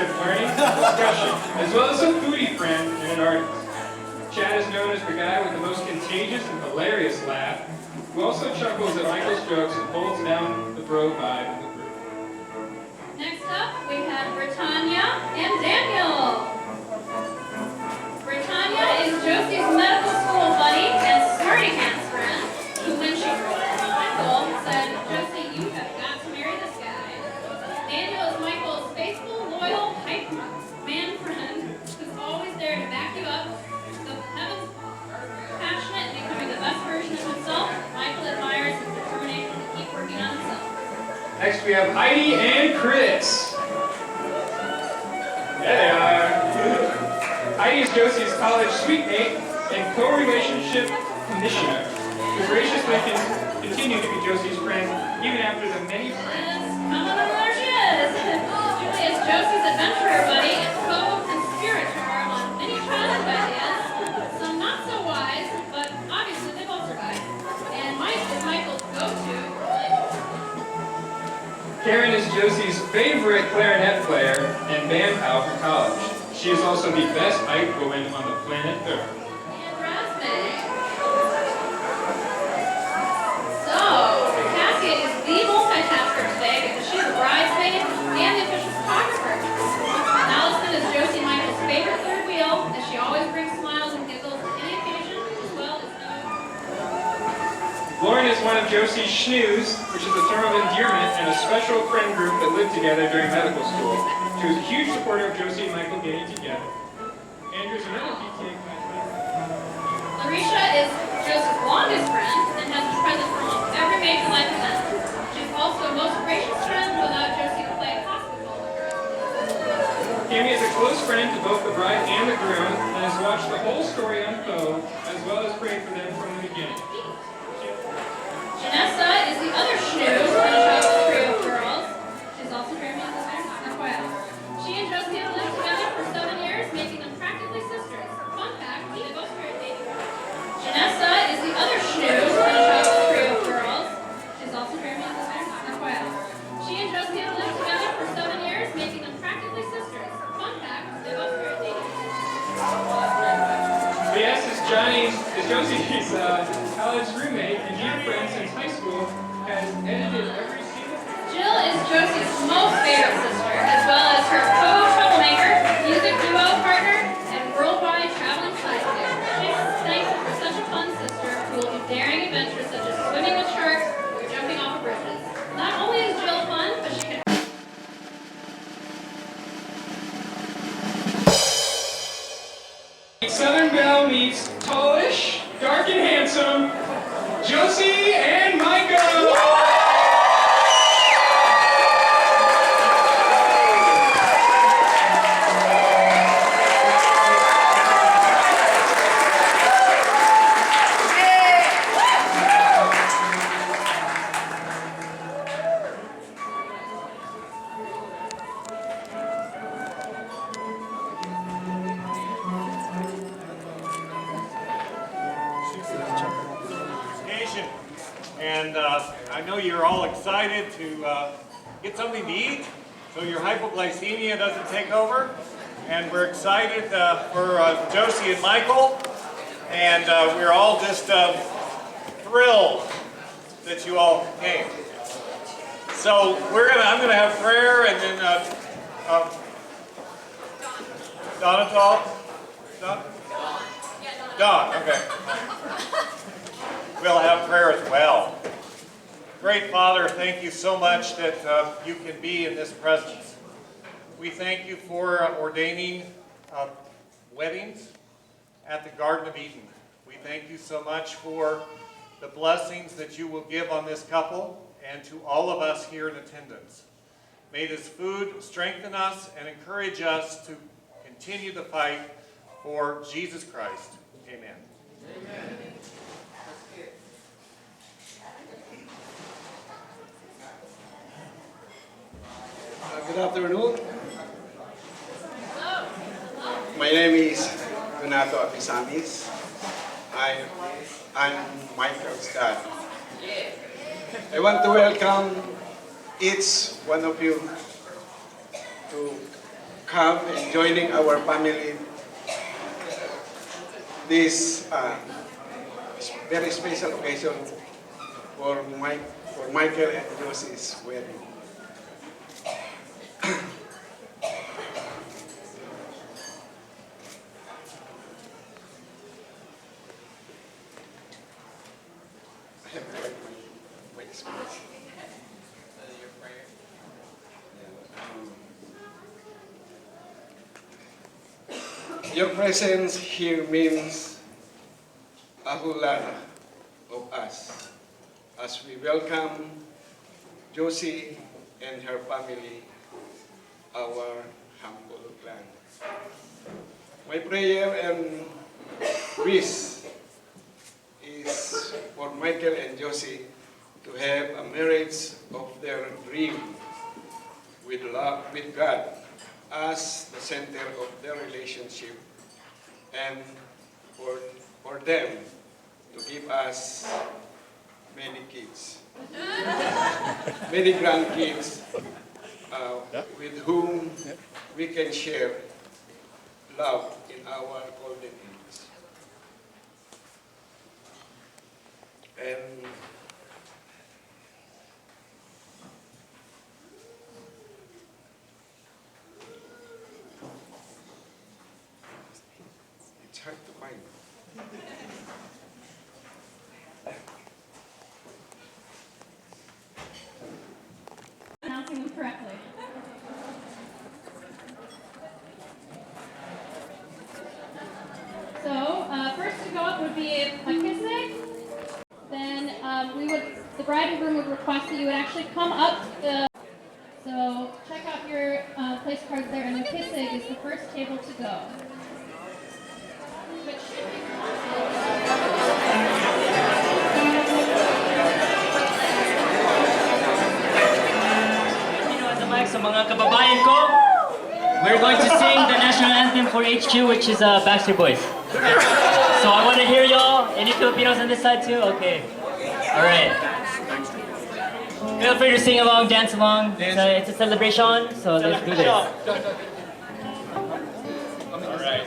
of learning and discussion, as well as a foodie friend and an artist. Chad is known as the guy with the most contagious and hilarious laugh, who also chuckles at Michael's jokes and holds down the bro vibe in the group. Next up, we have Britannia and Daniel. Britannia is Josie's medical school buddy and smarty pants friend, who when she first met Michael said, "Josie, you have got to marry this guy." Daniel is Michael's faithful, loyal, hype man friend, who's always there to back you up. The heavens passionate and becoming the best version of himself. Michael admires his determination to keep working on himself. Next we have Heidi and Chris. There they are. Heidi is Josie's college sweetmate and co-relationship commissioner, who graciously continue to be Josie's friend even after the many friends. Come on over, there she is. Julie is Josie's adventurer buddy and co-conspirator on many childhood ideas. Some not so wise, but obviously they both survived. And Mike is Michael's go-to. Karen is Josie's favorite clarinet player and band pal from college. She is also the best outgoing on the planet Earth. And Raspberry. So, Cassie is the multitasker today because she's a bridesmaid and the official photographer. Allison is Josie and Michael's favorite third wheel, as she always brings smiles and giggles to any occasion, as well as Lauren is one of Josie's schnews, which is a term of endearment and a special friend group that lived together during medical school. She was a huge supporter of Josie and Michael getting together. Andrew's another PTA classmate. Larisha is Josie's longest friend and has been present for almost every major life event. She's also a most gracious friend who allowed Josie to play hospital with her. Tammy is a close friend to both the bride and the groom and has watched the whole story unfold, as well as prayed for them from the beginning. Janessa is the other schnew in a childhood trio of girls. She's also very much not quite out. She and Josie have lived together for 7 years, making them practically sisters. Fun fact, they both shared a baby. Janessa is the other schnew in a childhood trio of girls. She's also very much not quite out. She and Josie have lived together for 7 years, making them practically sisters. Fun fact, they both shared a baby. BS is Josie's college roommate and dear friend since high school, has edited every single picture. Jill is Josie's most favorite sister, as well as her co-troublemaker, music duo partner, and worldwide traveling sidekick. She's thankful for such a fun sister who will do daring adventures such as swimming with sharks or jumping off of bridges. Not only is Jill fun, but she can... Southern Belle meets tallish, dark and handsome, Josie and Michael! And I know you're all excited to get something to eat so your hypoglycemia doesn't take over. And we're excited for Josie and Michael. And we're all just thrilled that you all came. So I'm gonna have prayer, and then Don, okay. We'll have prayer as well. Great Father, thank you so much that you can be in this presence. We thank you for ordaining weddings at the Garden of Eden. We thank you so much for the blessings that you will give on this couple and to all of us here in attendance. May this food strengthen us and encourage us to continue the fight for Jesus Christ. Amen. Amen. Good afternoon. My name is Renato Apisamis. I'm Michael's dad. I want to welcome each one of you to come and joining our family this very special occasion for Michael and Josee's wedding. I have to write my speech. Your presence here means a whole lot of us as we welcome Josee and her family, our humble clan. My prayer and wish is for Michael and Josee to have a marriage of their dream with love, with God as the center of their relationship, and for them to give us many kids, many grandkids with whom we can share love in our golden age. And it's hard to find. Pronouncing them correctly. So, first to go up would be a kissing. Then the bride and groom would request that you would actually come up so check out your place cards there, and the kissing is the first table to go. Which should be Sa mga kababayan ko, we're going to sing the national anthem for HQ, which is Backstreet Boys. So I want to hear y'all. Any Filipinos on this side too? Okay. All right. Feel free to sing along, dance along. It's a celebration, so let's do this. All right.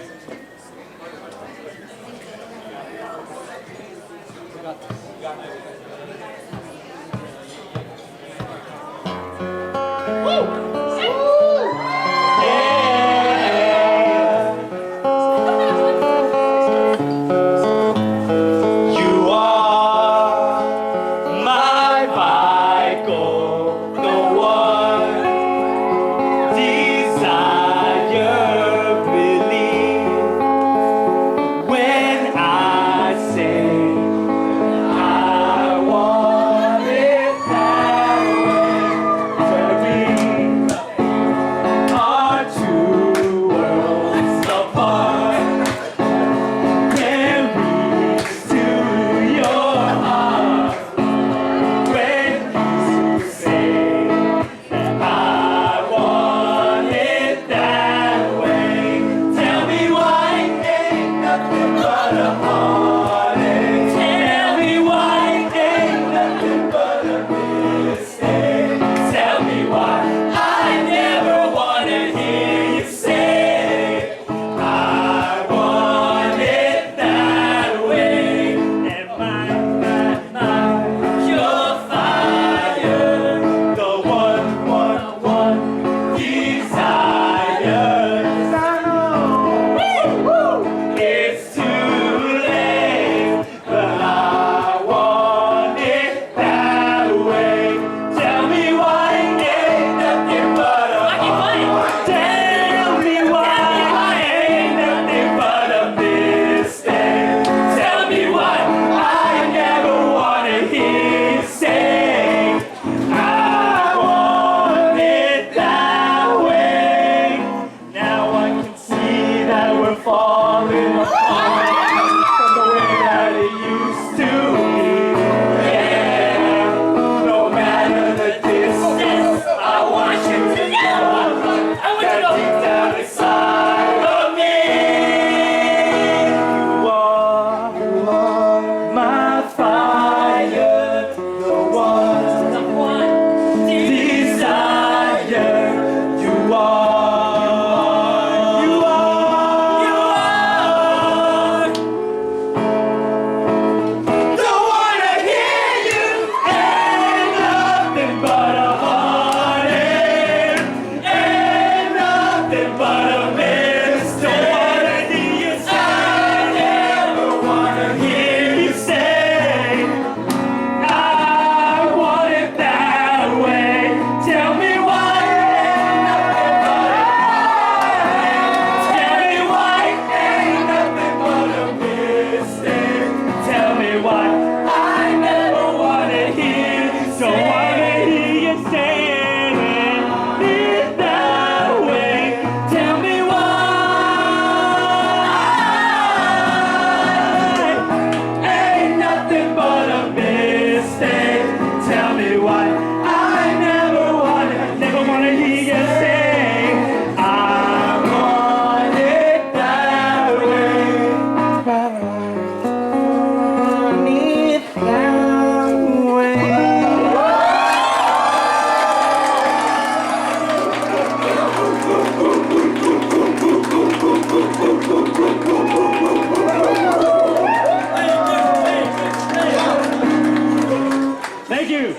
you.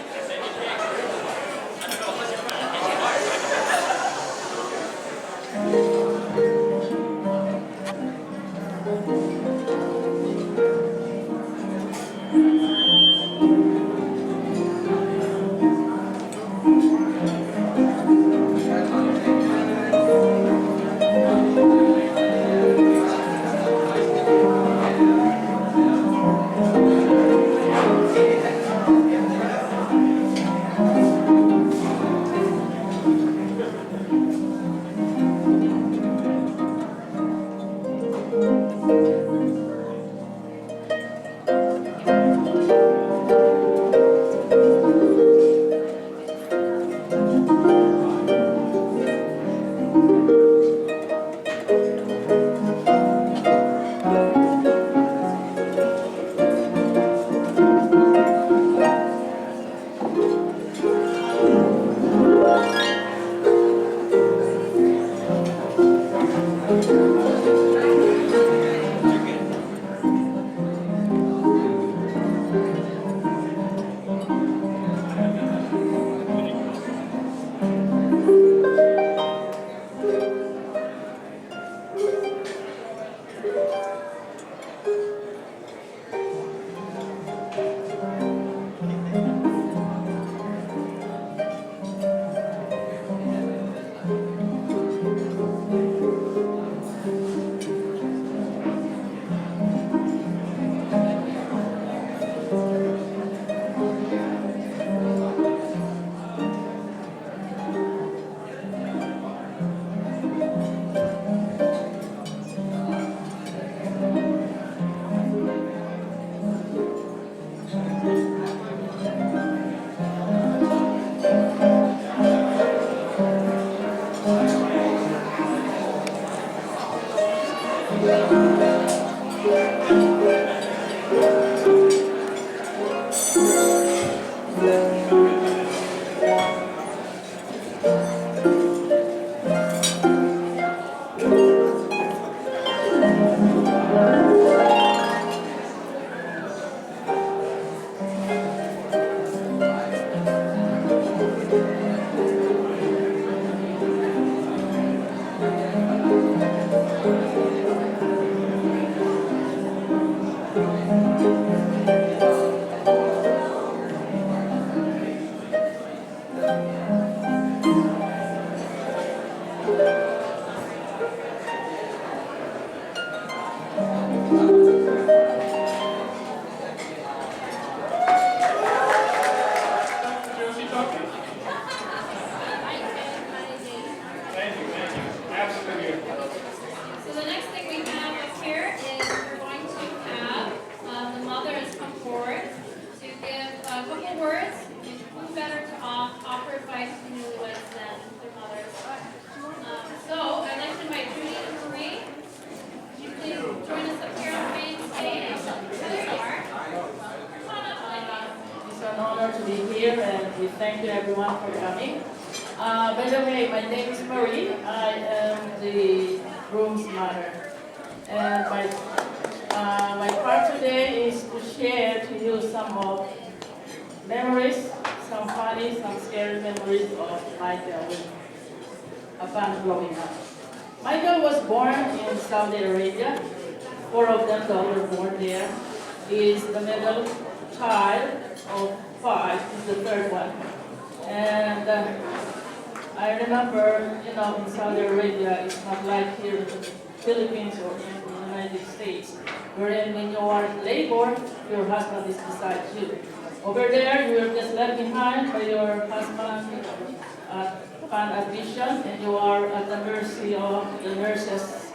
Josee talking? Thank you, absolutely beautiful. So the next thing we have up here is we're going to have the mother has come forward to give a couple words. Who better to offer advice to newlyweds than their mothers? So I'd like to invite Judy and Marie. Would you please join us up here on the main stage? There you are. Come on up, ladies. It's an honor to be here, and we thank you everyone for coming. By the way, my name is Marie. I am the groom's mother, and my part today is to share to you some of memories, some funny, some scary memories of Michael upon growing up. Michael was born in Saudi Arabia. 4 of them were born there. He is the middle child of 5. He's the third one. And I remember, in Saudi Arabia, it's not like here in the Philippines or in the United States, wherein when you are in labor, your husband is beside you. Over there, you are just left behind by your husband upon admission, and you are at the mercy of the nurses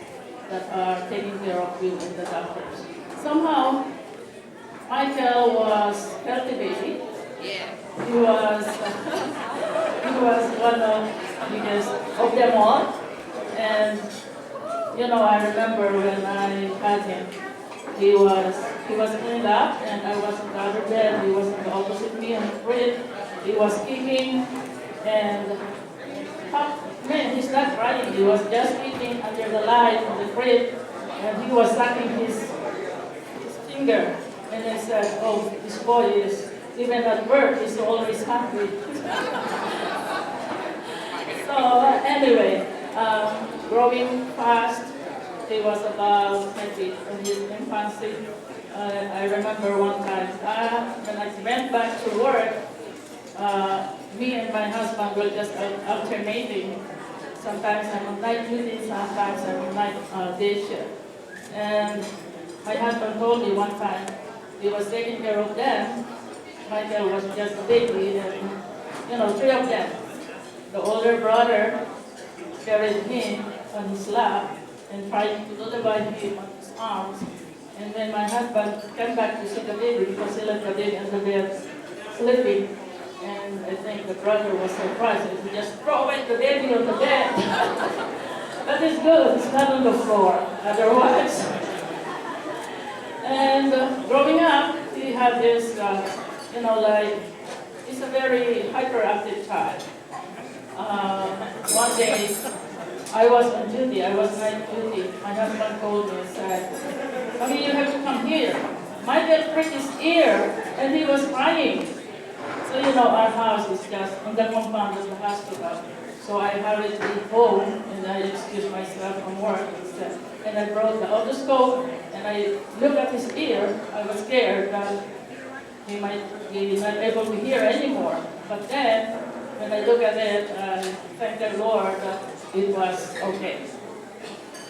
that are taking care of you and the doctors. Somehow, Michael was healthy baby. He was one of the biggest of them all. And I remember when I had him, he was cleaned up, and I was in the other bed. He was in the opposite me on the crib. He was kicking, and man, he's not crying. He was just kicking under the light on the crib, and he was sucking his finger. And I said, oh, this boy is Even at work, he's always hungry. So anyway, growing fast, he was about maybe in his infancy. I remember one time when I went back to work, me and my husband were just alternating. Sometimes I'm on night duty, sometimes I'm on night day shift. And my husband told me one time he was taking care of them. Michael was just a baby, and three of them. The older brother carried him on his lap and tried to lullaby him on his arms. And when my husband came back to see the baby, because he left the baby on the bed sleeping, and I think the brother was surprised, and he just threw away the baby on the bed. But it's good, it's not on the floor, otherwise. And growing up, he had this, he's a very hyperactive child. One day, I was on duty, I was night duty. My husband called me and said, "Mommy, you have to come here." Michael pricked his ear, and he was crying. So, our house is just on the compound of the hospital. So I hurriedly home, and I excused myself from work instead. And I brought the otoscope, and I looked at his ear. I was scared that he might be not able to hear anymore. But then, when I look at it, I thank the Lord that it was okay.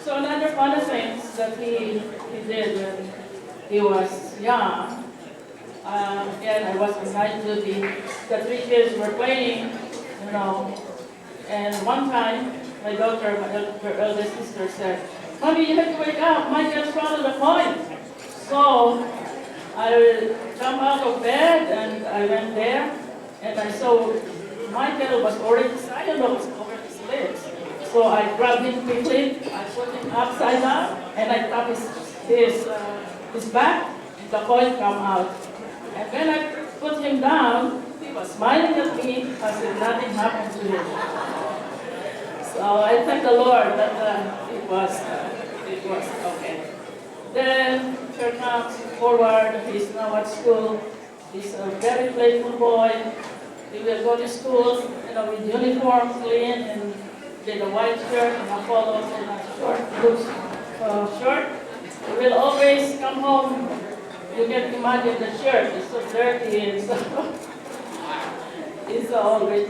So another fun things that he did when he was young, again, I was on night duty, the three kids were playing, and one time, my daughter, her eldest sister said, "Mommy, you have to wake up, Michael swallowed a coin." So I jumped out of bed and I went there, and I saw Michael was already silent over his legs. So I grabbed him quickly, I put him upside down, and I tapped his back, and the coin come out. And when I put him down, he was smiling at me as if nothing happened to him. So I thank the Lord that it was okay. Then here comes forward, he's now at school. He's a very playful boy. He will go to school, with uniform, clean, and with a white shirt and a polo and a short blue shirt. He will always come home. You can imagine the shirt is so dirty and so he's always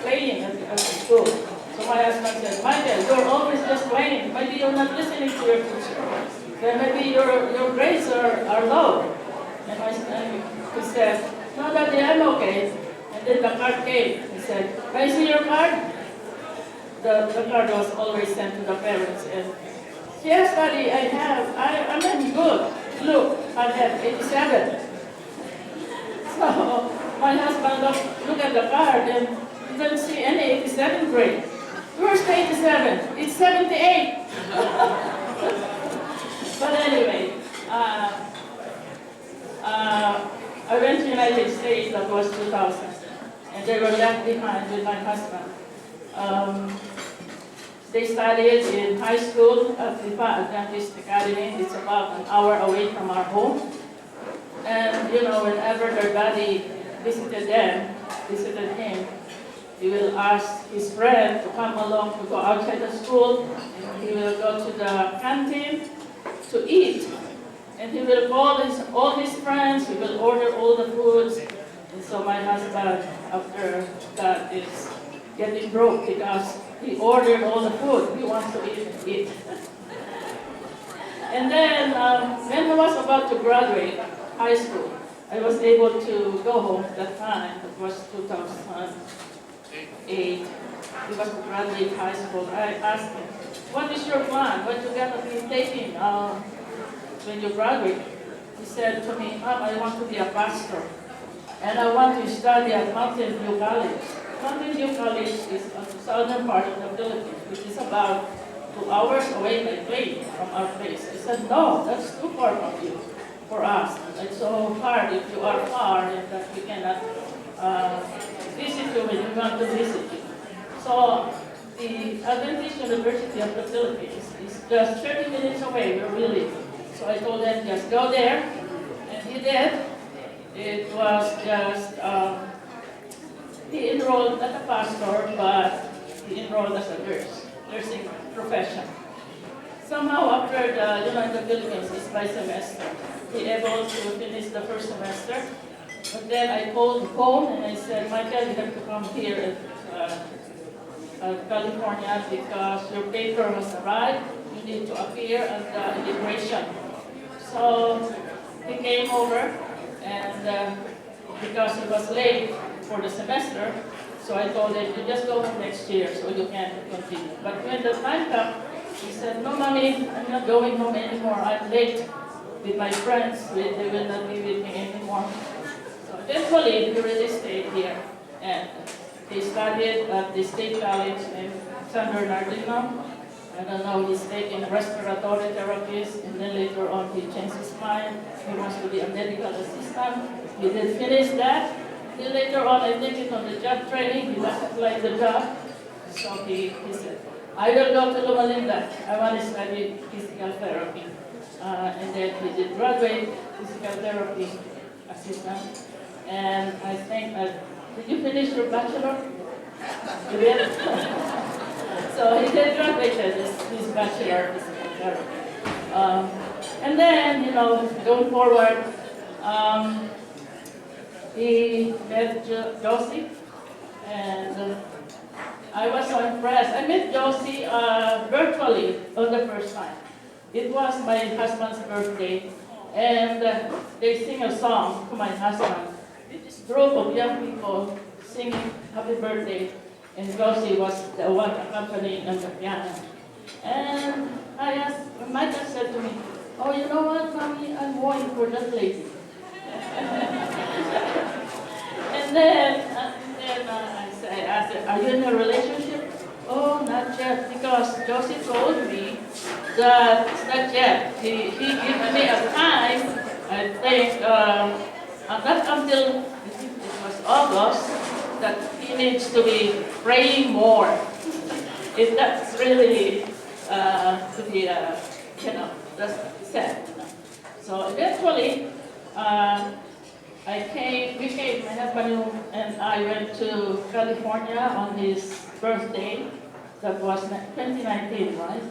playing at the school. So my husband said, "Michael, you're always just playing. Maybe you're not listening to your teacher. Then maybe your grades are low." And he said, "No, Daddy, I'm okay." And then the card came. He said, "Can I see your card?" The card was always sent to the parents. And "Yes, Daddy, I'm good. Look, I have 87. So my husband looked at the card and he didn't see any 87 grade. "Where's the 87? It's 78. But anyway, I went to the United States, that was 2000, and they were left behind with my husband. They studied in high school at Lipa Adventist Academy. It's about an hour away from our home. And whenever their daddy visited him, he will ask his friend to come along to go outside the school, and he will go to the canteen to eat. And he will call all his friends, he will order all the foods. And so my husband, after that, is getting broke because he ordered all the food. He wants to eat. And then, when I was about to graduate high school, I was able to go home that time. It was 2008. He was to graduate high school. I asked him, "What is your plan? What you gonna be taking when you graduate?" He said to me, "Mom, I want to be a pastor. And I want to study at Mountain View College." Mountain View College is on the southern part of the Philippines, which is about 2 hours away by plane from our place. I said, "No, that's too far from you, for us. It's so hard if you are far and that we cannot visit you when we want to visit you." So the Adventist University of the Philippines is just 30 minutes away where we live. So I told them, just go there, and did, it was just, he enrolled as a pastor, but he enrolled as a nurse, nursing profession. Somehow after the, in the Philippines, it's by semester. He able to finish the first semester. But then I called home and I said, Michael, you have to come here at California because your paper has arrived. You need to appear at the immigration. So he came over and because he was late for the semester, so I told him, you just go home next year so you can continue. But when the time came, he said, no, mommy, I'm not going home anymore. I'm late with my friends. They will not be with me anymore. So eventually, he really stayed here. And he studied at the State College in San Bernardino. I don't know, he's taking respiratory therapies, and then later on he changed his mind. He wants to be a medical assistant. He did finish that. Then later on, I think on the job training, he doesn't like the job. So he said, I will go to Loma Linda. I want to study physical therapy. And then he did graduate physical therapy assistant. And I think, did you finish your bachelor? You did? So he did graduated his bachelor of physical therapy. And then, going forward, he met Josee, and I was so impressed. I met Josee virtually on the first time. It was my husband's birthday, and they sing a song to my husband. This group of young people singing happy birthday, and Josee was the one accompanying on the piano. And I asked, Michael said to me, oh, you know what, mommy, I'm going for that lady. And then I asked, are you in a relationship? Oh, not yet, because Josee told me that it's not yet. He gave me a time, I think, not until, I think it was August, that he needs to be praying more. If that's really to be, that's said. So eventually, my husband and I went to California on his birthday. That was 2019, right?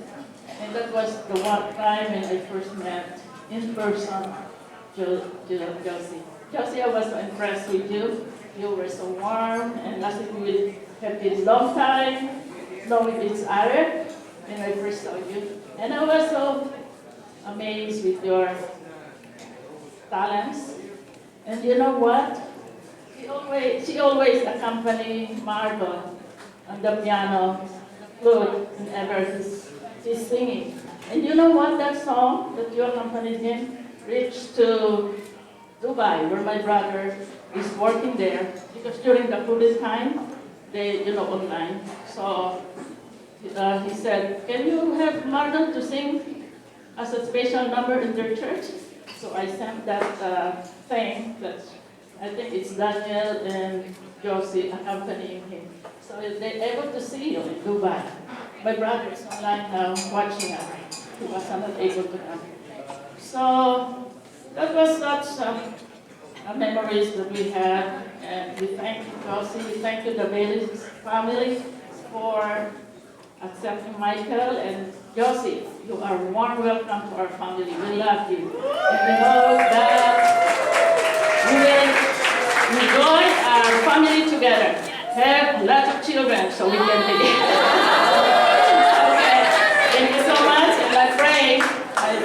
And that was the one time when I first met in person Josee. Josee, I was so impressed with you. You were so warm, and last week we have been a long time knowing each other when I first saw you. And I was so amazed with your talents. And you know what? She always accompanied Margot on the piano, flute, whenever he's singing. And you know what? That song that you accompanied him reached to Dubai, where my brother is working there. Because during the COVID time, they, online. So he said, can you have Margot to sing as a special number in their church? So I sent that thing that I think it's Daniel and Josee accompanying him. So they're able to see you in Dubai. My brother is online now watching us. He was not able to come. So that was such memories that we had. And we thank you, Josee. We thank you, the Bmaids family, for accepting Michael and Josee. You are warm welcome to our family. We love you. And we hope that we will enjoy our family together. Have lots of children so we can be. Okay. Thank you so much. And I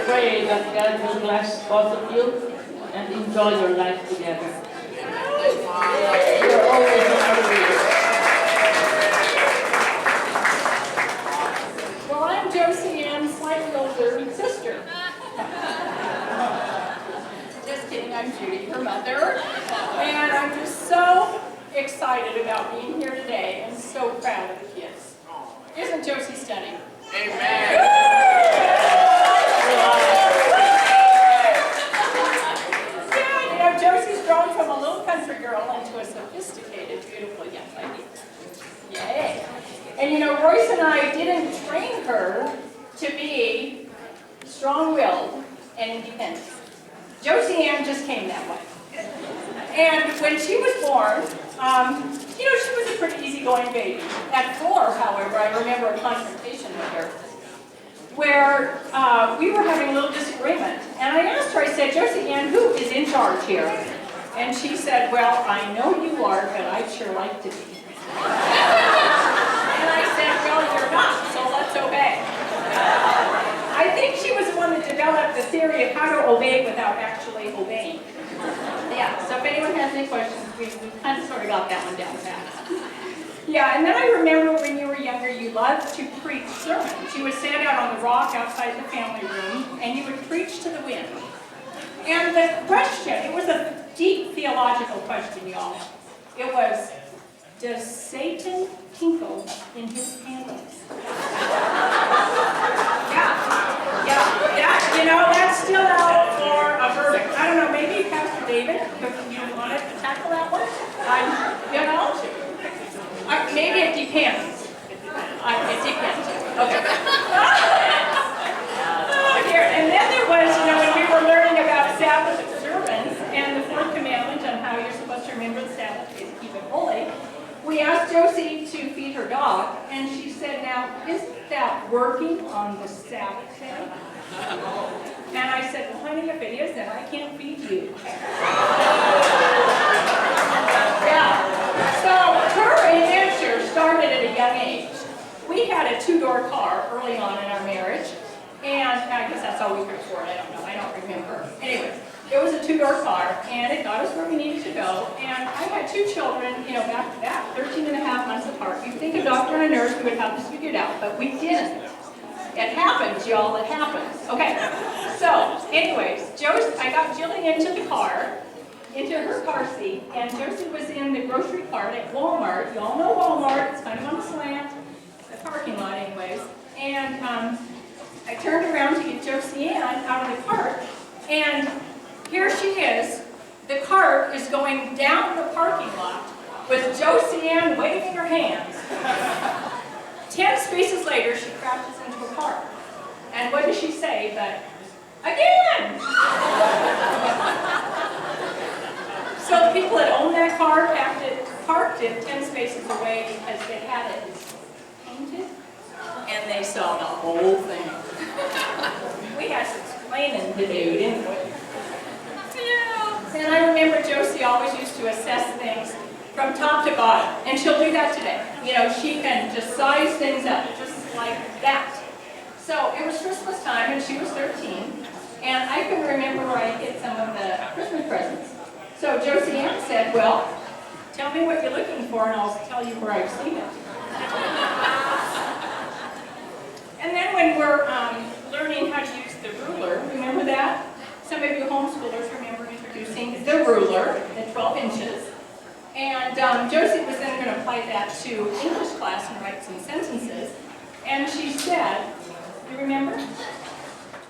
pray that God will bless both of you and enjoy your life together. You're always in our way. Well, I'm Josee Ann's slightly older sister. Just kidding, I'm Judy, her mother. And I'm just so excited about being here today and so proud of the kids. Isn't Josee stunning? Amen. Yeah, Josie's grown from a little country girl into a sophisticated, beautiful young lady. Yay. And Royce and I didn't train her to be strong-willed and independent. Josie Ann just came that way. And when she was born, you know, she was a pretty easygoing baby. At 4, however, I remember a confrontation with her where we were having a little disagreement. And I asked her, I said, Josie Ann, who is in charge here? And she said, well, I know you are, but I'd sure like to be. And I said, well, you're not, so let's obey. I think she was the one that developed the theory of how to obey without actually obeying. Yeah, so if anyone has any questions, we kind of sort of got that one down pat. Yeah, and then I remember when you were younger, you loved to preach sermons. You would stand out on the rock outside the family room, and you would preach to the wind. And the question, it was a deep theological question, y'all. It was, does Satan tinkle in his panties? Yeah, you know, that's still out for a verdict. I don't know, maybe Pastor David, if you wanted to tackle that one? You know, maybe it depends. It depends. Okay. Here, and then there was, you know, when we were learning about Sabbath observance and the 4th commandment on how you're supposed to remember the Sabbath day to keep it holy, we asked Josie to feed her dog, and she said, now, isn't that working on the Sabbath day? And I said, well, honey, if it is, then I can't feed you. Yeah. So her adventure started at a young age. We had a 2-door car early on in our marriage, and I guess that's all we could afford. I don't know. I don't remember. Anyways, it was a 2-door car, and it got us where we needed to go. And I had 2 children, you know, back to back, 13 and a half months apart. You'd think a doctor and a nurse would have this figured out, but we didn't. It happens, y'all. It happens. Okay. So, anyways, I got Jillian into the car, into her car seat, and Josie was in the grocery cart at Walmart. You all know Walmart. It's kind of on a slant, the parking lot, anyways. And I turned around to get Josie Ann out of the cart, and here she is. The cart is going down the parking lot with Josie Ann waving her hands. 10 spaces later, she crashes into a car. And what does she say but, again! So the people that owned that car parked it 10 spaces away because they had it painted, and they saw the whole thing. We had some explaining to do, didn't we? Yeah. And I remember Josie always used to assess things from top to bottom, and she'll do that today. You know, she can just size things up, just like that. So it was Christmas time, and she was 13, and I can remember where I hid some of the Christmas presents. So Josie Ann said, well, tell me what you're looking for, and I'll tell you where I've seen it. And then when we're learning how to use the ruler, remember that? Some of you homeschoolers remember introducing the ruler, the 12 inches. And Josie was then going to apply that to English class and write some sentences. And she said, you remember?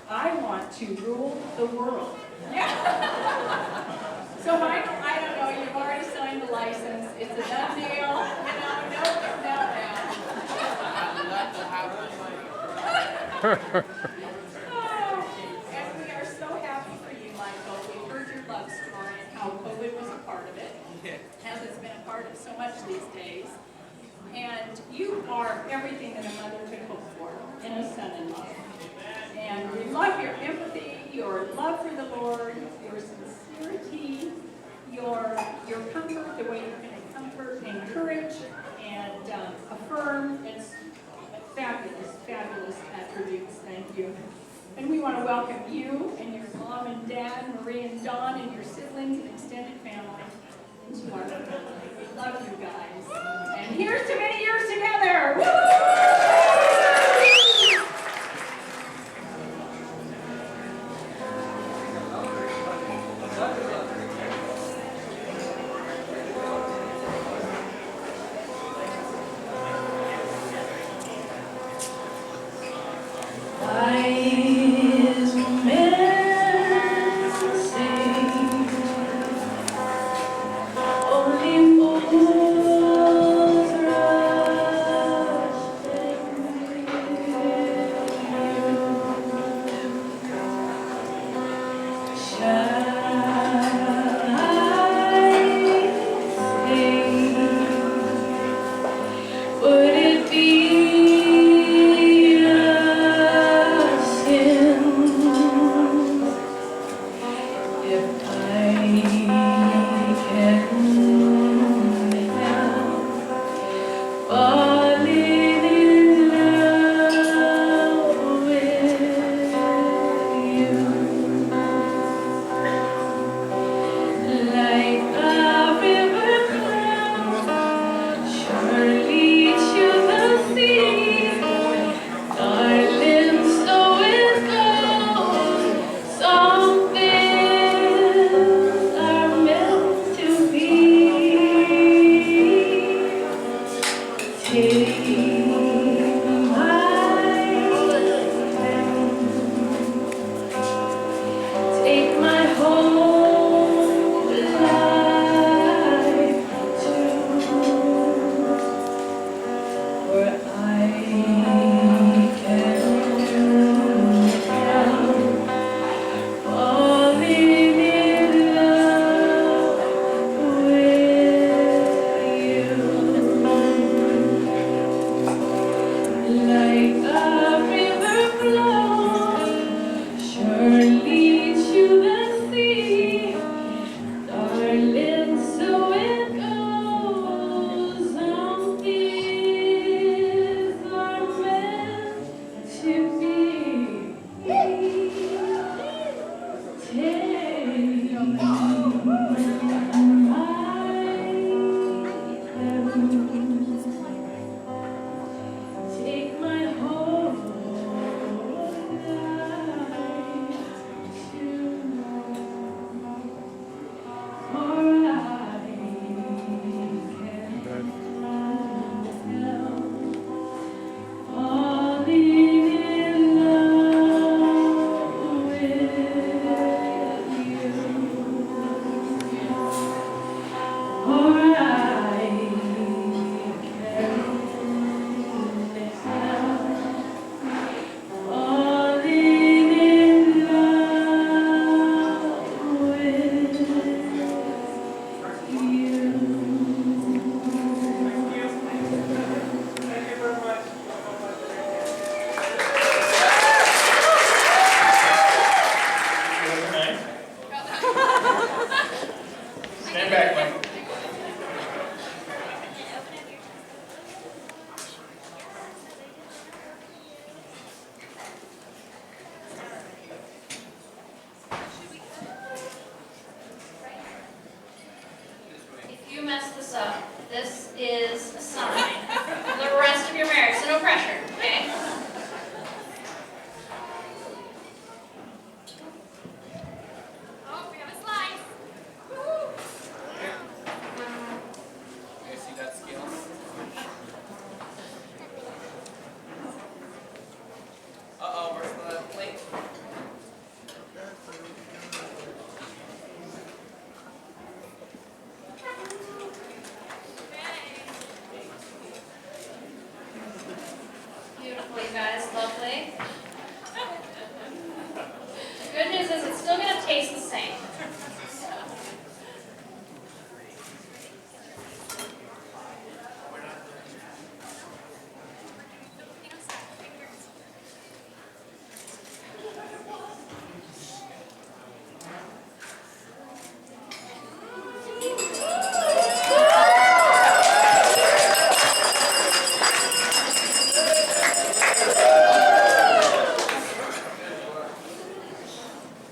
I want to rule the world. Yeah. So Michael, I don't know, you've already signed the license. It's a done deal. No. And we are so happy for you, Michael. We heard your love story and how COVID was a part of it. As it's been a part of so much these days. And you are everything that a mother could hope for in a son-in-law. And we love your empathy, your love for the Lord, your sincerity, your comfort, the way you can comfort, encourage, and affirm. It's fabulous attributes. Thank you. And we want to welcome you and your mom and dad, Marie and Don, and your siblings and extended family into our family. We love you guys. And here's to many years together. Woo! Only fools rush Stand back, Michael. If you mess this up, this is a sign for the rest of your marriage, so no pressure, okay? Oh, we have a slide. You guys see that scale? Uh-oh, where's the plate? Beautiful, you guys, lovely. The good news is it's still gonna taste the same.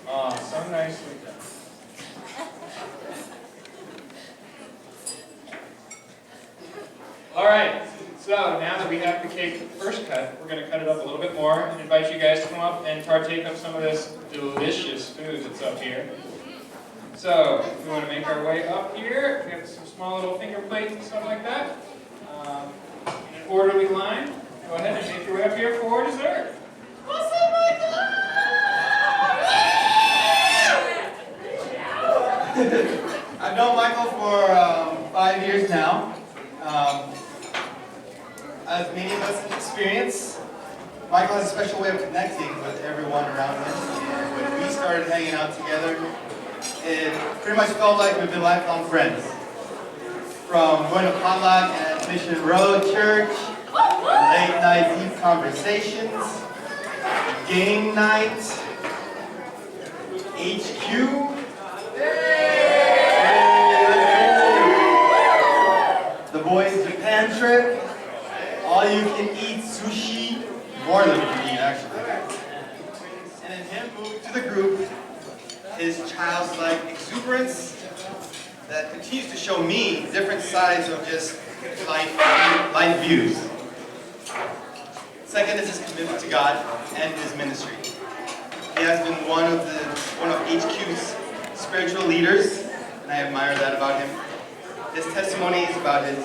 Oh, so nicely done. All right, so now that we have the cake first cut, we're going to cut it up a little bit more and invite you guys to come up and partake of some of this delicious food that's up here. So, we want to make our way up here. We have some small little finger plates and stuff like that. In an orderly line. Go ahead and make your way up here for dessert. What's up, Michael? I've known Michael for 5 years now. As many of us have experienced, Michael has a special way of connecting with everyone around him. And when we started hanging out together, it pretty much felt like we've been lifelong friends. From going to potluck at Mission Road Church, late night deep conversations, game night, HQ, the boys' Japan trip, all you can eat sushi, more than you can eat actually. And then him moving to the group, his childlike exuberance that continues to show me different sides of just life views. Second is his commitment to God and his ministry. He has been one of HQ's spiritual leaders, and I admire that about him. His testimony is about him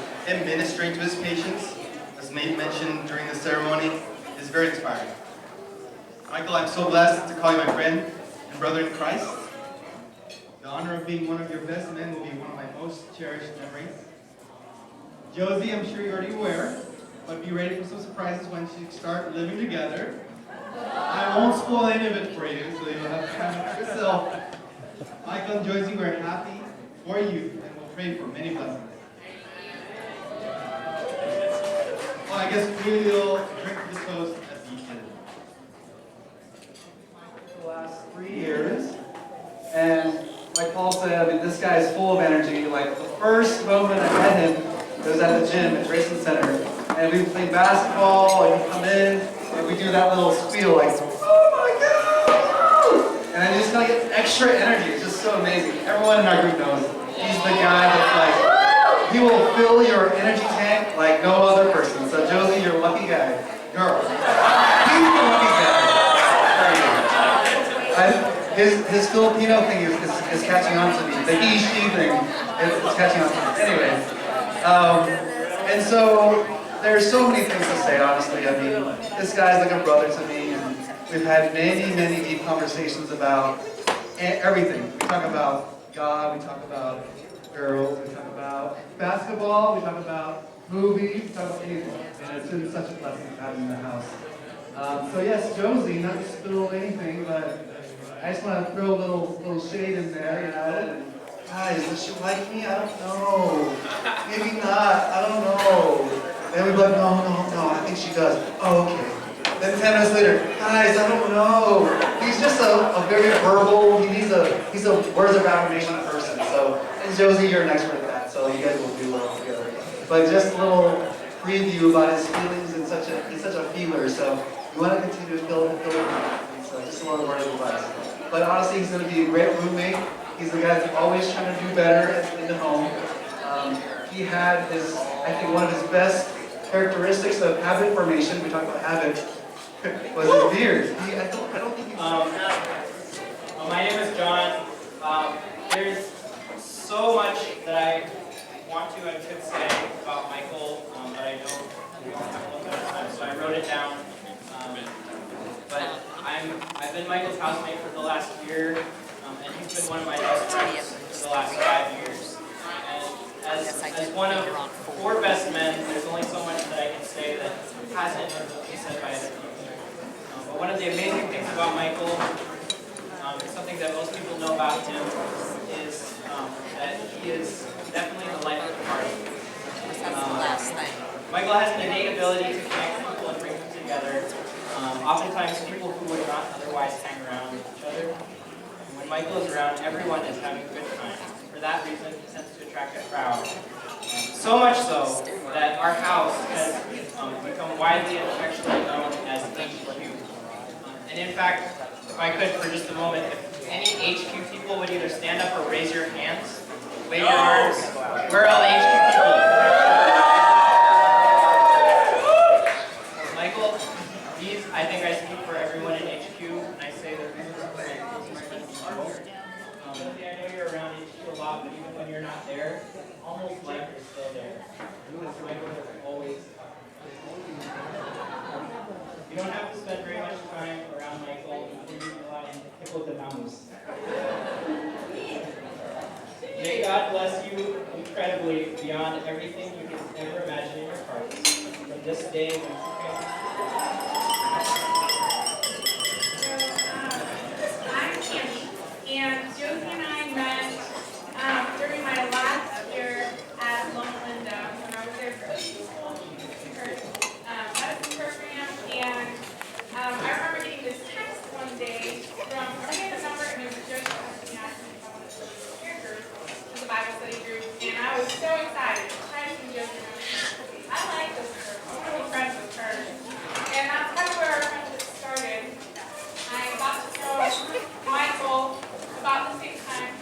ministering to his patients, as mentioned during the ceremony, is very inspiring. Michael, I'm so blessed to call you my friend and brother in Christ. The honor of being one of your best men will be one of my most cherished memories. Josee, I'm sure you're already aware, but be ready for some surprises once you start living together. I won't spoil any of it for you, so you'll have time for yourself. Michael and Josee, we're happy for you, and we'll pray for many blessings. Well, I guess we'll drink the toast at the end. The last 3 years, and like Paul said, I mean, this guy is full of energy. Like the first moment I met him was at the gym at Grayson Center, and we played basketball, and he'd come in, and we do that little squeal like, oh my God! And I just kind of get extra energy. It's just so amazing. Everyone in our group knows he's the guy that's like, he will fill your energy tank like no other person. So Josee, you're a lucky guy. Girl. He's the lucky guy. His Filipino thing is catching on to me. The he-she thing is catching on to me. Anyways. And so there's so many things to say, honestly. I mean, this guy's like a brother to me, and we've had many, many deep conversations about everything. We talk about God, we talk about girls, we talk about basketball, we talk about movies, we talk about anything. And it's been such a blessing to have him in the house. So yes, Josee, not to spill anything, but I just want to throw a little shade in there, you know. Guys, does she like me? I don't know. Maybe not. I don't know. And we'd be like, no, I think she does. Oh, okay. Then 10 minutes later, guys, I don't know. He's just a very verbal, he's a words of affirmation person. So And Josee, you're an expert at that, so you guys will do well together. But just a little preview about his feelings, and he's such a feeler, so you want to continue to fill him. So just a little word of advice. But honestly, he's going to be a great roommate. He's the guy that's always trying to do better in the home. He had I think one of his best characteristics of habit formation, we talked about habit, was his beard. I don't think My name is John. There's so much that I want to and could say about Michael, but I know we don't have a little bit of time, so I wrote it down. But I've been Michael's housemate for the last year, and he's been one of my best friends for the last 5 years. And as one of 4 best men, there's only so much that I can say that hasn't been said by other people. But one of the amazing things about Michael, something that most people know about him, is that he is definitely the life of the party. Michael has an innate ability to connect people and bring them together. Oftentimes people who would not otherwise hang around with each other. And when Michael is around, everyone is having a good time. For that reason, he tends to attract a crowd. So much so that our house has become widely and affectionately known as HQ. And in fact, if I could for just a moment, if any HQ people would either stand up or raise your hands, wave your arms. Where are all the HQ people? Michael, these, I think I speak for everyone in HQ, and I say they're Josee, I know you're around HQ a lot, but even when you're not there, almost like you're still there. Michael is always you don't have to spend very much time around Michael before you realize pickle the mouse. May God bless you incredibly beyond everything you can ever imagine in your heart. From this day, I'm Tammy, and Josee and I met during my last year at Loma Linda when I was there for school, her medicine program, and I remember getting this text one day from a random number, and it was Josee asking me if I wanted to be characters in the Bible study group, and I was so excited to try to see Josee. I like this girl. I want to be friends with her. And that's kind of where our friendship started. I got to know Michael about the same time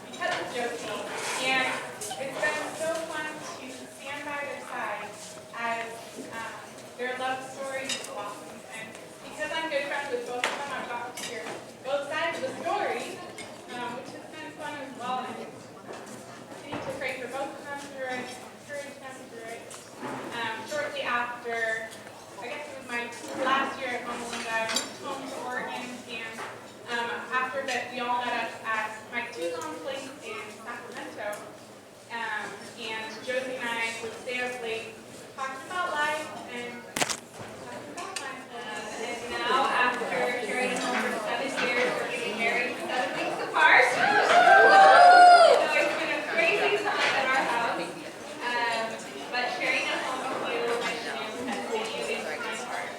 because of Josee. And it's been so fun to stand by their side as their love story blossoms. And because I'm good friends with both of them, I've gotten to hear both sides of the story, which has been fun as well. And I need to pray for both of them through it, encourage them through it. Shortly after, I guess it was my last year at Loma Linda, I moved home to Oregon, and after that, we all met up at Mike Tuzon's place in Sacramento. And Josee and I would stay up late, talking about life and talking about life. And now, after carrying home for 7 years, we're getting married 7 weeks apart. So it's been a crazy time at our house. But sharing a home with you, my friends, has continued into my heart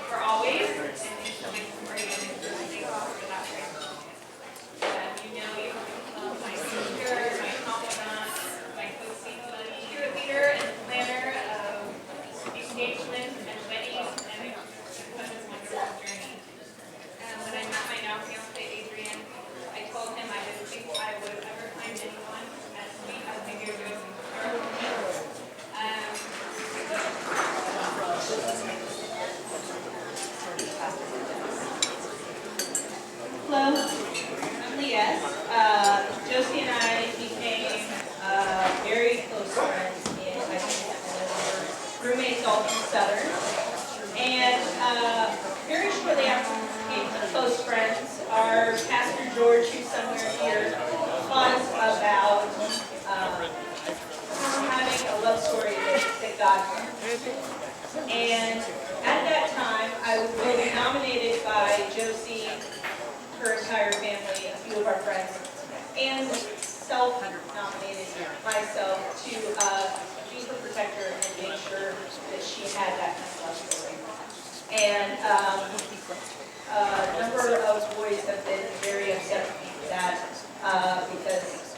for always, and into my story, and it's really thankful for that friendship. You know, you my sister, my confidant, my cheerleader and planner of engagements and weddings, and it's been this wonderful journey. When I met my now fiance Adrian, I told him I didn't think I would ever find anyone as sweet as my dear Josee. Hello, I'm Leah. Josee and I became very close friends in high school. We were roommates all through Southern. And very shortly after we became close friends, our pastor George, who's somewhere here, taught us about having a love story that God wrote. And at that time, I was both nominated by Josee, her entire family, a few of our friends, and self-nominated myself to be her protector and make sure that she had that kind of love story. And a number of boys have been very upset with me for that because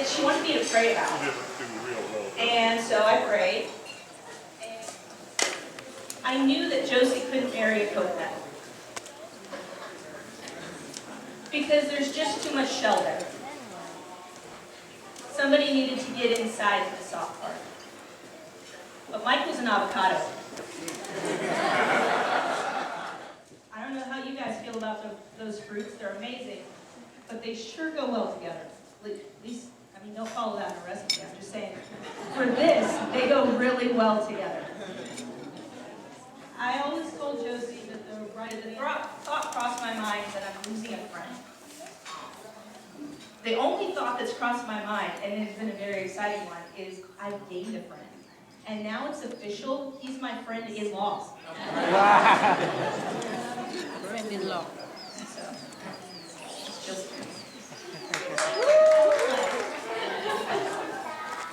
that she wanted me to pray about. And so I prayed. And I knew that Josee couldn't marry a coconut. Because there's just too much shell there. Somebody needed to get inside the soft part. But Michael's an avocado. I don't know how you guys feel about those fruits. They're amazing. But they sure go well together. At least, I mean, don't follow that in a recipe. I'm just saying. For this, they go really well together. I always told Josee that the thought crossed my mind that I'm losing a friend. The only thought that's crossed my mind, and it's been a very exciting one, is I've gained a friend. And now it's official, he's my friend-in-law. Wow. Friend-in-law. So, it's just...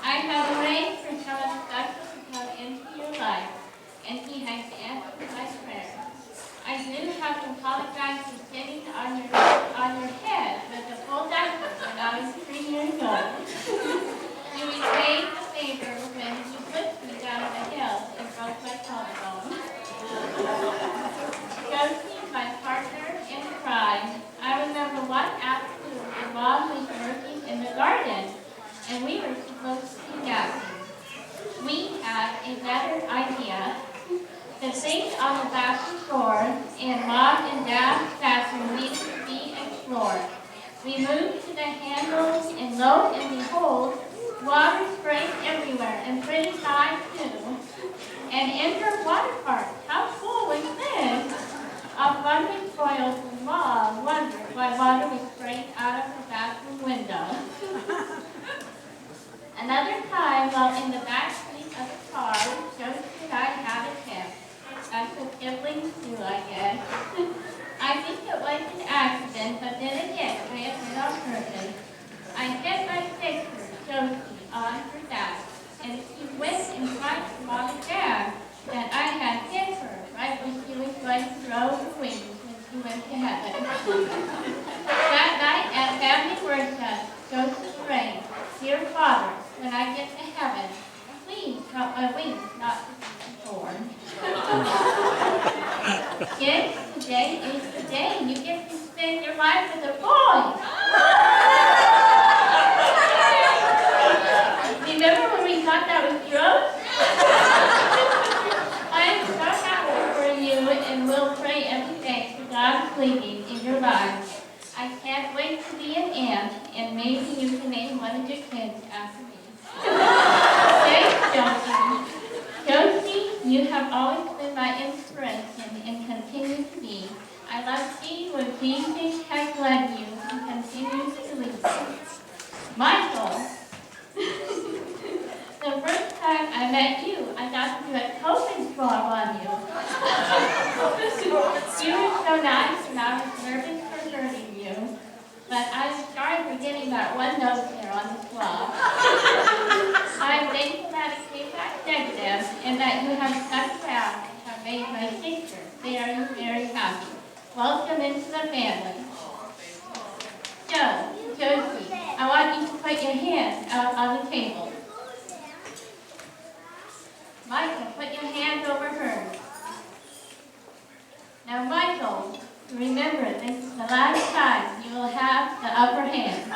I have arranged for someone special to come into your life, and he has answered my prayer. I do have to apologize for sitting on your head with a full diaper when I was 3 years old. You repaid the favor when you pushed me down the hill and broke my collarbone. Josee, my partner in crime, I remember one afternoon your mom was working in the garden, and we were supposed to be napping. We had a better idea. The sink on the bathroom floor and Mom and Dad's bathroom needed to be explored. We moved to the handles, and lo and behold, water sprayed everywhere, and pretty high too. An indoor water park. How cool was this? Our wondering spoiled when Mom wondered why water was spraying out of the bathroom window. Another time, while in the back seat of the car, Josee and I had a tip. That's what siblings do, I guess. I think it was an accident, but then again, I had been on purpose. I hit my sister, Josee, on her back, and she went and cried to Mom and Dad that I had hit her right when she was going to throw her wings when she went to heaven. That night at family worship, Josee prayed, "Dear Father, when I get to heaven, please help my wings not to be torn." Kids, today is the day you get to spend your life with a boy. Remember when we thought that was true? I am so happy for you and will pray every day for God's leading in your lives. I can't wait to be an aunt, and maybe you can name one of your kids after me. Thanks, Josee. Josee, you have always been my inspiration and continue to be. I love seeing where Jesus has led you and continues to lead you. Michael, the first time I met you, I got to do a token swab on you. You were so nice, and I was nervous for hurting you, but I was sorry for getting that one note there on the swab. I'm thankful that it came back negative, and that you have stuck around and have made my sister very, very happy. Welcome into the family. Josee, I want you to put your hands out on the table. Michael, put your hands over hers. Now, Michael, remember, this is the last time you will have the upper hand.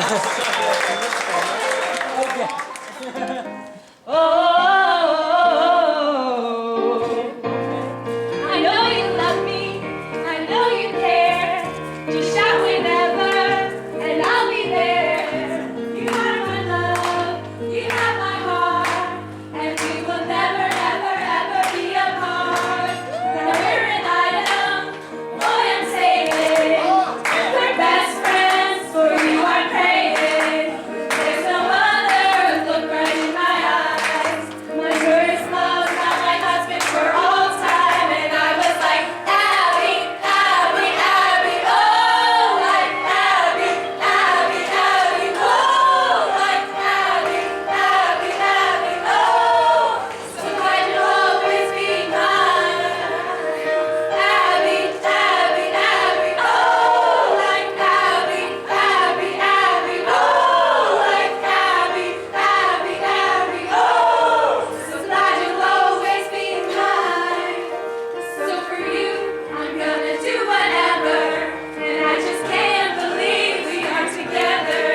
I know you love me, I know you care. Just shout whenever, and I'll be there. You are my love, you have my heart, and we will never, ever, ever be apart. Now we're an item, boy, I'm saying. We're best friends, for you I'm praying. There's no other look right in my eyes. My first love, not my husband for all time. And I was like, Abby, Abby, Abby, oh, like Abby, Abby, Abby, oh, like Abby, Abby, Abby, oh. So glad you'll always be mine. Abby, Abby, Abby, oh, like Abby, Abby, Abby, oh, like Abby, Abby, Abby, oh. So glad you'll always be mine. So for you, I'm gonna do whatever, and I just can't believe we are together.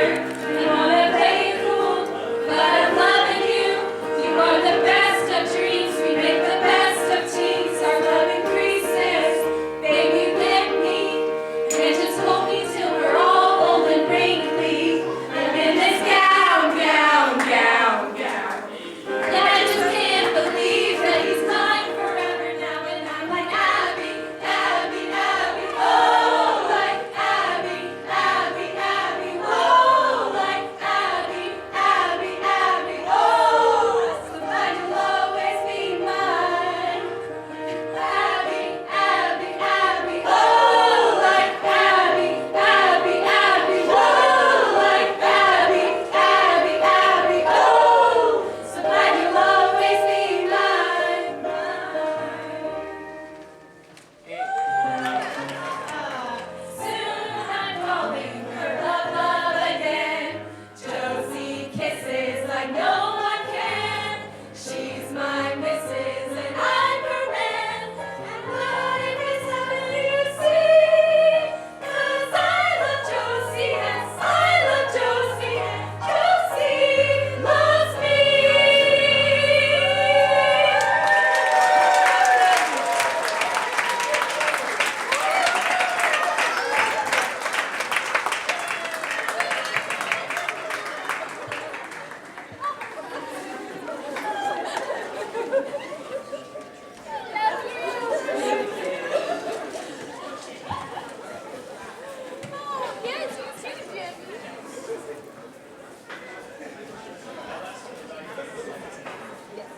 I wanna play it cool, but I'm loving you. You are the best of dreams, we make the best of teens. Our love increases, baby, with me, and just hold me till we're all old and wrinkly. I'm in this gown, gown, gown, gown. And I just can't believe that he's mine forever now. And I'm like Abby, Abby, Abby, oh, like Abby, Abby, Abby, oh, like Abby, Abby, Abby, oh. So glad you'll always be mine. Abby, Abby, Abby, oh, like Abby, Abby, Abby, oh, like Abby, Abby, Abby, oh. So glad you'll always be mine, Soon I'm falling for love again. Josee kisses like no one can. She's my missus and I'm her man. And life is heaven, you see. 'Cause I love Josee, yes, I love Josee, and Josee loves me.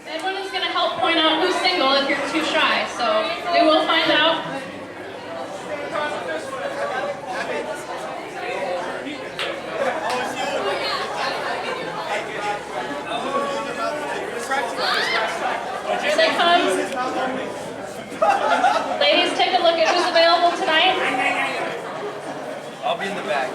Edwin is going to help point out who's single if you're too shy, so we will find out. Here they come. Ladies, take a look at who's available tonight. I'll be in the back.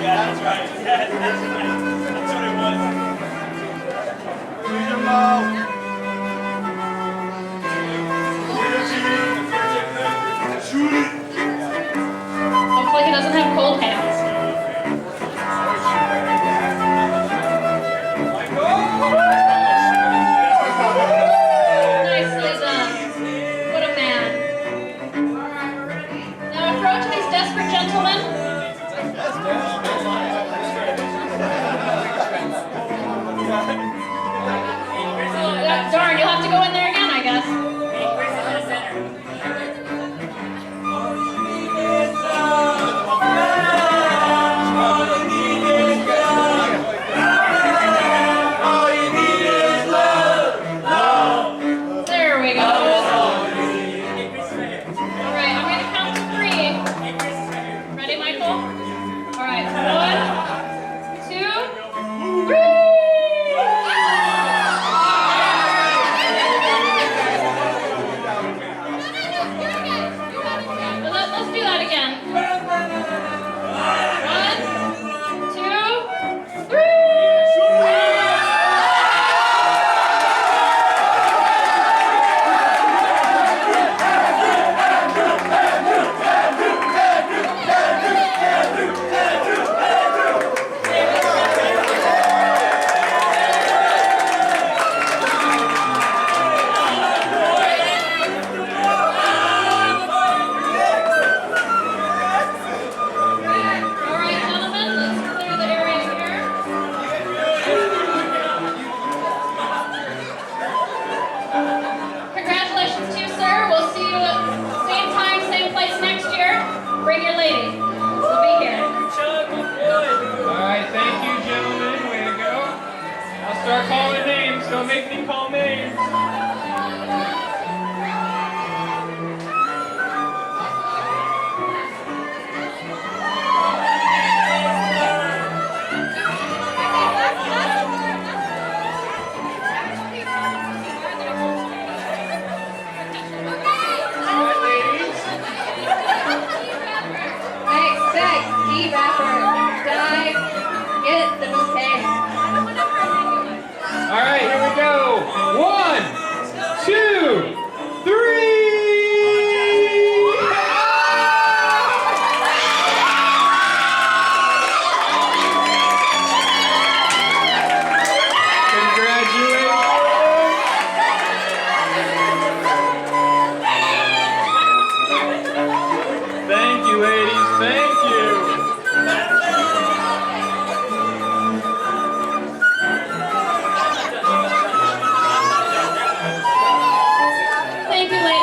Yeah, that's right. Yeah, that's what it was.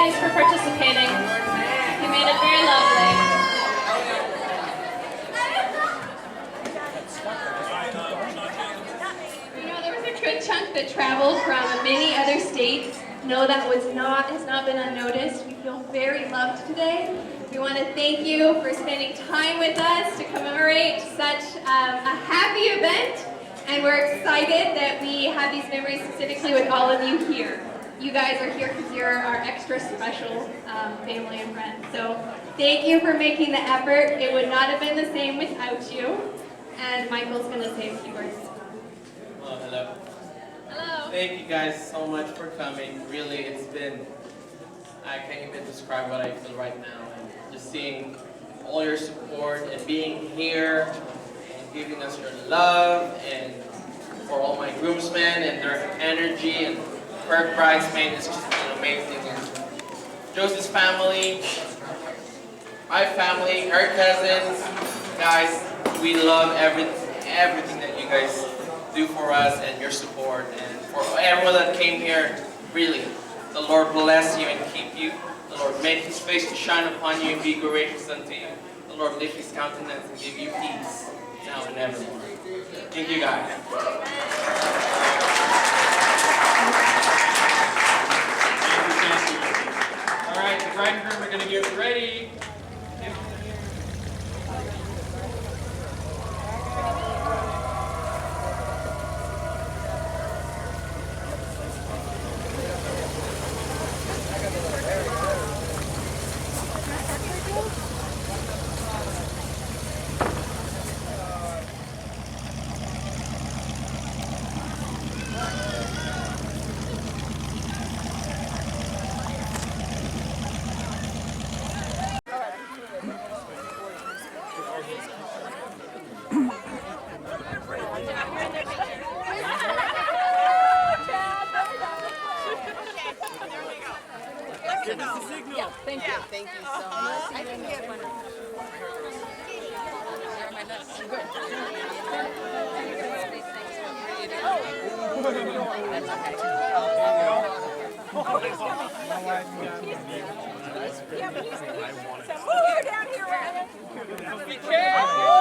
guys for participating. You made it very lovely. You know, there was a good chunk that traveled from many other states. No, that has not been unnoticed. We feel very loved today. We want to thank you for spending time with us to commemorate such a happy event. And we're excited that we have these memories specifically with all of you here. You guys are here because you're our extra special family and friends. So thank you for making the effort. It would not have been the same without you. And Michael's going to say a few words. Well, hello. Hello. Thank you guys so much for coming. Really, it's been, I can't even describe what I feel right now. And just seeing all your support and being here and giving us your love, and for all my groomsmen and their energy, and for bridesmaids, it's just been amazing. And Josee's family, my family, her cousins, guys, we love everything that you guys do for us and your support, and for everyone that came here. Really, the Lord bless you and keep you. The Lord make His face to shine upon you and be gracious unto you. The Lord lift His countenance and give you peace now and evermore. Thank you, guys. Thank you. All right, the bride and groom are going to get ready. Thank you so much. I didn't get one. Yeah, but he's down here, Ryan. Be careful.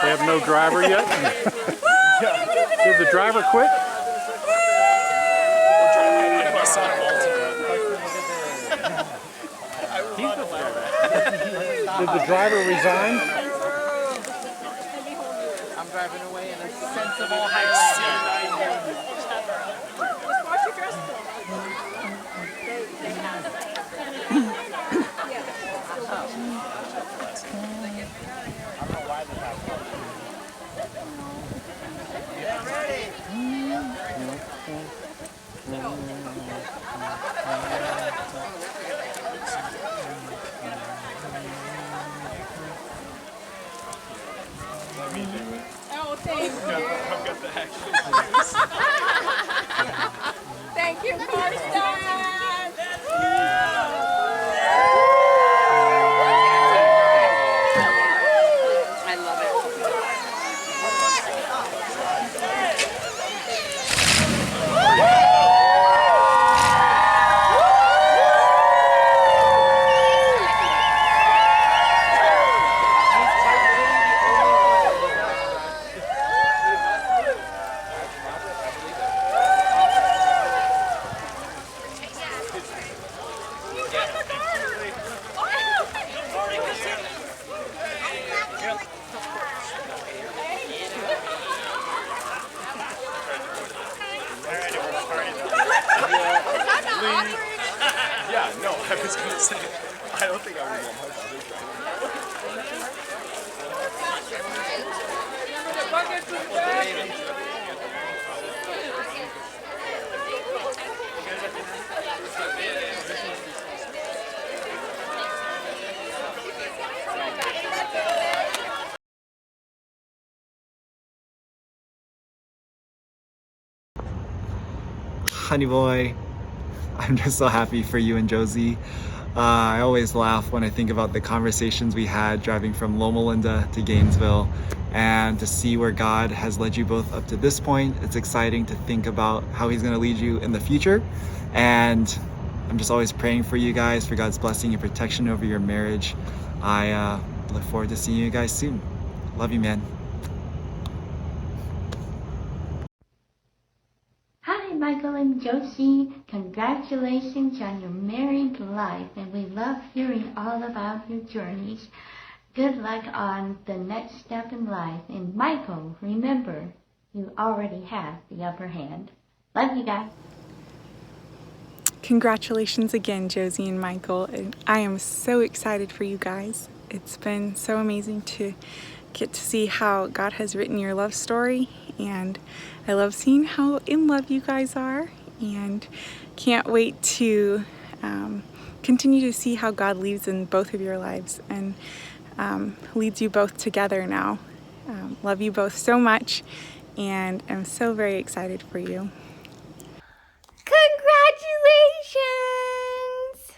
They have no driver yet? Did the driver quit? Did the driver resign? I'm driving away in a sensible Highlander. Just wash your dress for Oh, thank you. I've got the action. Thank you, Karsten. Yeah, no, I was gonna say, I don't think I would want my father Honey boy, I'm just so happy for you and Josee. I always laugh when I think about the conversations we had driving from Loma Linda to Gainesville, and to see where God has led you both up to this point. It's exciting to think about how He's going to lead you in the future, and I'm just always praying for you guys, for God's blessing and protection over your marriage. I look forward to seeing you guys soon. Love you, man. Hi, Michael and Josee. Congratulations on your married life, and we love hearing all about your journeys. Good luck on the next step in life. And Michael, remember, you already have the upper hand. Love you guys. Congratulations again, Josee and Michael. And I am so excited for you guys. It's been so amazing to get to see how God has written your love story, and I love seeing how in love you guys are, and can't wait to continue to see how God leads in both of your lives and leads you both together now. Love you both so much, and I'm so very excited for you. Congratulations!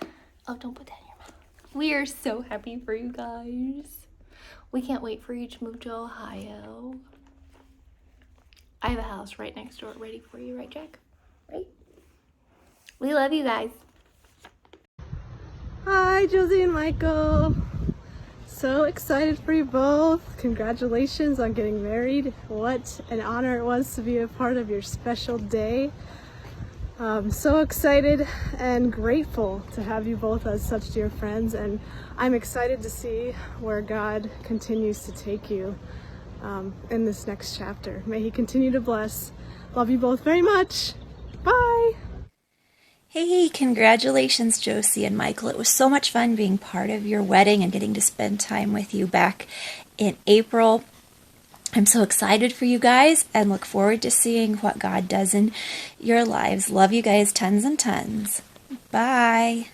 Oh, don't put that in your mouth. We are so happy for you guys. We can't wait for you to move to Ohio. I have a house right next door ready for you, right, Jack? Right? We love you guys. Hi, Josee and Michael. So excited for you both. Congratulations on getting married. What an honor it was to be a part of your special day. So excited and grateful to have you both as such dear friends, and I'm excited to see where God continues to take you in this next chapter. May He continue to bless. Love you both very much. Bye. Hey, congratulations, Josee and Michael. It was so much fun being part of your wedding and getting to spend time with you back in April. I'm so excited for you guys and look forward to seeing what God does in your lives. Love you guys tons and tons. Bye.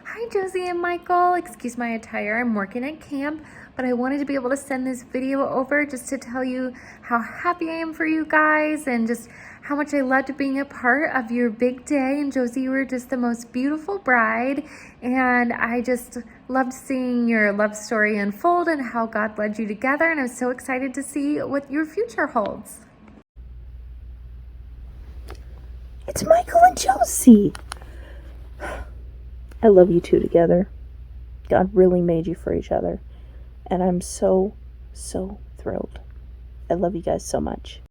Hi, Josee and Michael. Excuse my attire. I'm working at camp, but I wanted to be able to send this video over just to tell you how happy I am for you guys and just how much I loved being a part of your big day. And Josee, you were just the most beautiful bride, and I just loved seeing your love story unfold and how God led you together, and I'm so excited to see what your future holds. It's Michael and Josee. I love you two together. God really made you for each other, and I'm so thrilled. I love you guys so much.